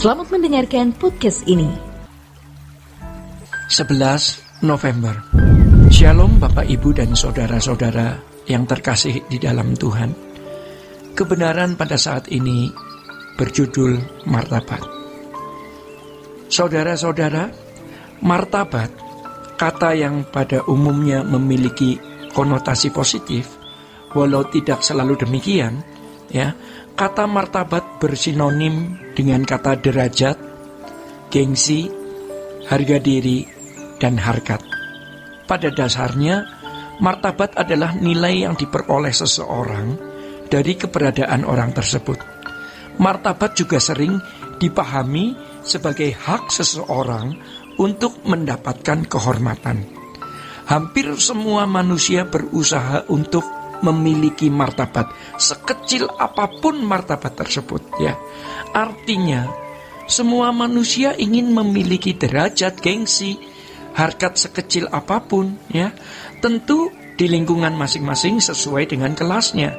Selamat mendengarkan podcast ini. 11 November. Shalom Bapak Ibu dan saudara-saudara yang terkasih di dalam Tuhan. Kebenaran pada saat ini berjudul martabat. Saudara-saudara, martabat, kata yang pada umumnya memiliki konotasi positif, walau tidak selalu demikian, ya. Kata martabat bersinonim dengan kata derajat, gengsi, harga diri, dan harkat. Pada dasarnya, martabat adalah nilai yang diperoleh seseorang dari keberadaan orang tersebut. Martabat juga sering dipahami sebagai hak seseorang untuk mendapatkan kehormatan. Hampir semua manusia berusaha untuk memiliki martabat, sekecil apapun martabat tersebut, ya. Artinya, semua manusia ingin memiliki derajat, gengsi, harkat sekecil apapun, ya. Tentu di lingkungan masing-masing sesuai dengan kelasnya.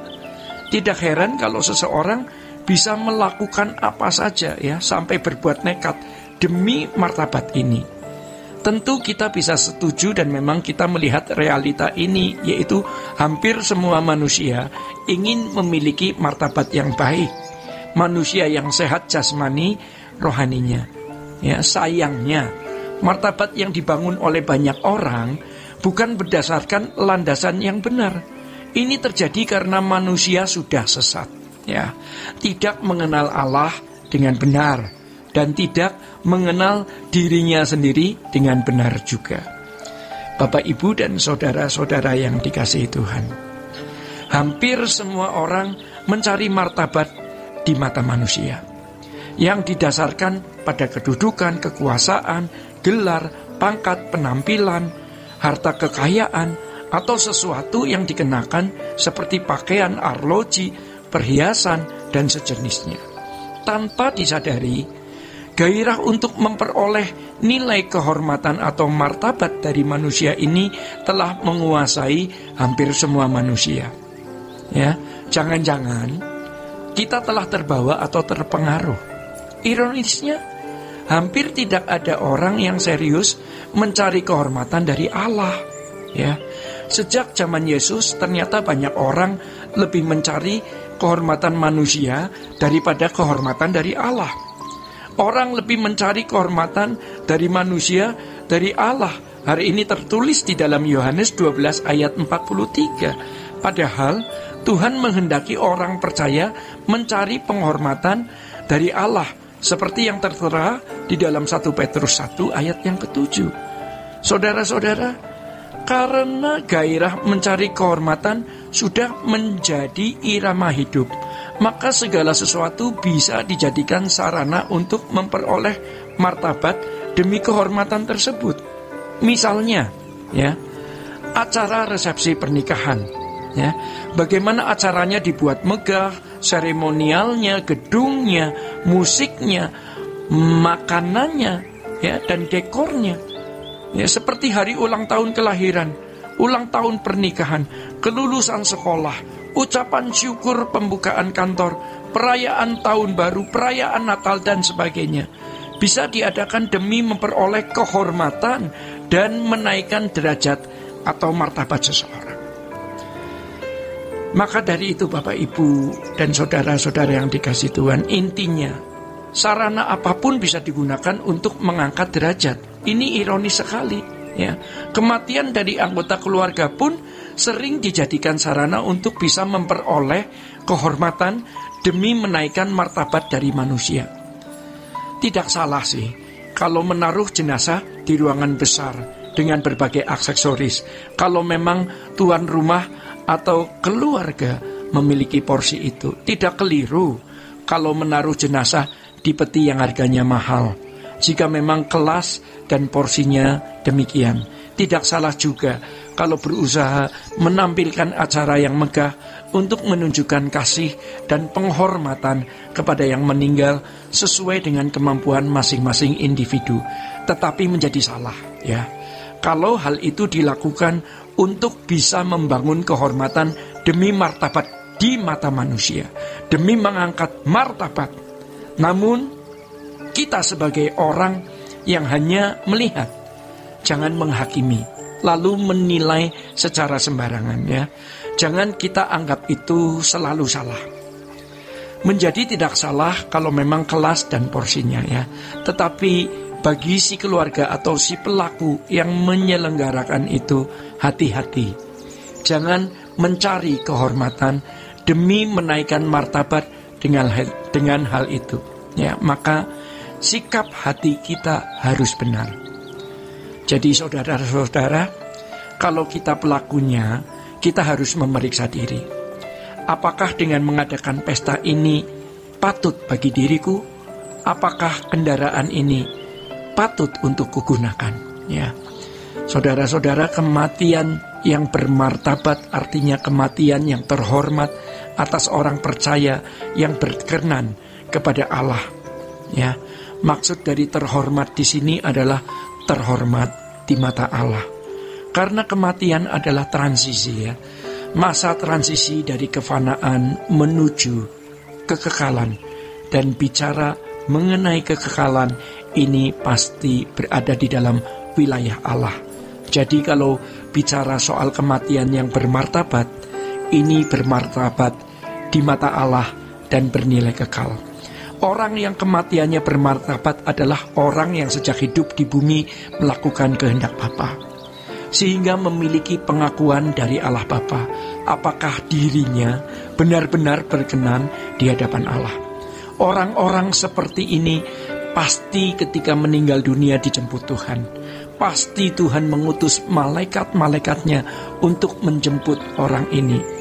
Tidak heran kalau seseorang bisa melakukan apa saja, ya, sampai berbuat nekat demi martabat ini. Tentu kita bisa setuju dan memang kita melihat realita ini, yaitu hampir semua manusia ingin memiliki martabat yang baik. Manusia yang sehat jasmani, rohaninya. Ya, sayangnya, martabat yang dibangun oleh banyak orang bukan berdasarkan landasan yang benar. Ini terjadi karena manusia sudah sesat, ya. Tidak mengenal Allah dengan benar dan tidak mengenal dirinya sendiri dengan benar juga. Bapak, Ibu, dan saudara-saudara yang dikasihi Tuhan, hampir semua orang mencari martabat di mata manusia yang didasarkan pada kedudukan, kekuasaan, gelar, pangkat, penampilan, harta kekayaan, atau sesuatu yang dikenakan seperti pakaian, arloji, perhiasan, dan sejenisnya. Tanpa disadari, gairah untuk memperoleh nilai kehormatan atau martabat dari manusia ini telah menguasai hampir semua manusia. Ya, jangan-jangan kita telah terbawa atau terpengaruh. Ironisnya, hampir tidak ada orang yang serius mencari kehormatan dari Allah. Ya, sejak zaman Yesus ternyata banyak orang lebih mencari kehormatan manusia daripada kehormatan dari Allah. Orang lebih mencari kehormatan dari manusia dari Allah. Hari ini tertulis di dalam Yohanes 12 ayat 43. Padahal Tuhan menghendaki orang percaya mencari penghormatan dari Allah, seperti yang tertera di dalam 1 Petrus 1 ayat yang ke-7. Saudara-saudara, karena gairah mencari kehormatan sudah menjadi irama hidup, maka segala sesuatu bisa dijadikan sarana untuk memperoleh martabat demi kehormatan tersebut. Misalnya, ya, acara resepsi pernikahan, ya, bagaimana acaranya dibuat megah, seremonialnya, gedungnya, musiknya, makanannya, ya, dan dekornya. Ya, seperti hari ulang tahun kelahiran, ulang tahun pernikahan, kelulusan sekolah, ucapan syukur pembukaan kantor, perayaan tahun baru, perayaan Natal, dan sebagainya. Bisa diadakan demi memperoleh kehormatan dan menaikkan derajat atau martabat seseorang. Maka dari itu Bapak, Ibu, dan saudara-saudara yang dikasihi Tuhan, intinya sarana apapun bisa digunakan untuk mengangkat derajat. Ini ironis sekali, ya. Kematian dari anggota keluarga pun sering dijadikan sarana untuk bisa memperoleh kehormatan demi menaikkan martabat dari manusia. Tidak salah sih kalau menaruh jenazah di ruangan besar dengan berbagai aksesoris, kalau memang tuan rumah atau keluarga memiliki porsi itu. Tidak keliru kalau menaruh jenazah di peti yang harganya mahal, jika memang kelas dan porsinya demikian. Tidak salah juga kalau berusaha menampilkan acara yang megah untuk menunjukkan kasih dan penghormatan kepada yang meninggal sesuai dengan kemampuan masing-masing individu. Tetapi menjadi salah, ya, kalau hal itu dilakukan untuk bisa membangun kehormatan demi martabat di mata manusia, demi mengangkat martabat. Namun Kita sebagai orang yang hanya melihat, jangan menghakimi, lalu menilai secara sembarangan ya. Jangan kita anggap itu selalu salah. Menjadi tidak salah kalau memang kelas dan porsinya ya. Tetapi bagi si keluarga atau si pelaku yang menyelenggarakan itu, hati-hati. Jangan mencari kehormatan demi menaikkan martabat dengan hal itu ya. Maka sikap hati kita harus benar. Jadi saudara-saudara, kalau kita pelakunya, kita harus memeriksa diri. Apakah dengan mengadakan pesta ini patut bagi diriku? Apakah kendaraan ini patut untuk kugunakan? Ya, saudara-saudara, kematian yang bermartabat artinya kematian yang terhormat atas orang percaya yang berkenan kepada Allah. Ya, maksud dari terhormat di sini adalah terhormat di mata Allah. Karena kematian adalah transisi ya. Masa transisi dari kefanaan menuju kekekalan. Dan bicara mengenai kekekalan ini pasti berada di dalam wilayah Allah. Jadi kalau bicara soal kematian yang bermartabat, ini bermartabat di mata Allah dan bernilai kekal. Orang yang kematiannya bermartabat adalah orang yang sejak hidup di bumi melakukan kehendak Bapa, sehingga memiliki pengakuan dari Allah Bapa, apakah dirinya benar-benar berkenan di hadapan Allah. Orang-orang seperti ini pasti ketika meninggal dunia dijemput Tuhan. Pasti Tuhan mengutus malaikat-malaikatnya untuk menjemput orang ini.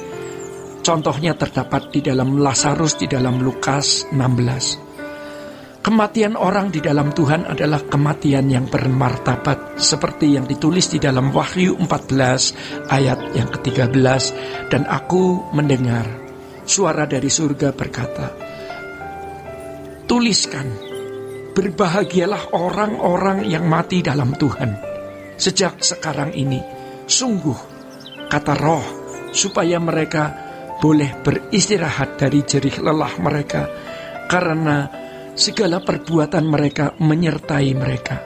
Contohnya terdapat di dalam Lazarus di dalam Lukas 16. Kematian orang di dalam Tuhan adalah kematian yang bermartabat, seperti yang ditulis di dalam Wahyu 14 ayat yang ke-13. Dan aku mendengar suara dari surga berkata, tuliskan, berbahagialah orang-orang yang mati dalam Tuhan sejak sekarang ini. Sungguh, kata Roh, supaya mereka boleh beristirahat dari jerih lelah mereka, karena segala perbuatan mereka menyertai mereka.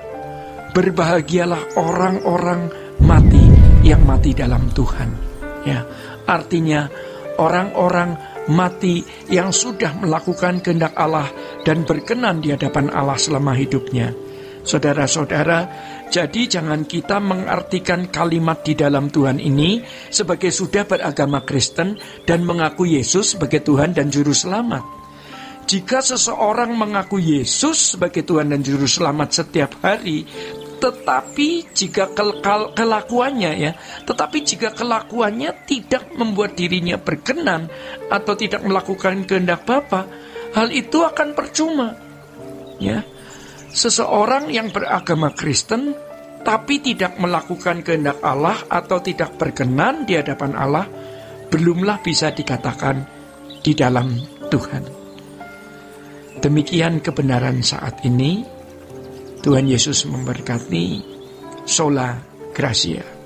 Berbahagialah orang-orang mati yang mati dalam Tuhan. Ya, artinya orang-orang mati yang sudah melakukan kehendak Allah dan berkenan di hadapan Allah selama hidupnya. Saudara-saudara, jadi jangan kita mengartikan kalimat di dalam Tuhan ini sebagai sudah beragama Kristen dan mengaku Yesus sebagai Tuhan dan Juru Selamat. Jika seseorang mengaku Yesus sebagai Tuhan dan Juru Selamat setiap hari, tetapi jika kelakuannya tidak membuat dirinya berkenan atau tidak melakukan kehendak Bapa, hal itu akan percuma. Ya, seseorang yang beragama Kristen tapi tidak melakukan kehendak Allah atau tidak berkenan di hadapan Allah, belumlah bisa dikatakan di dalam Tuhan. Demikian kebenaran saat ini. Tuhan Yesus memberkati. Sola Gracia.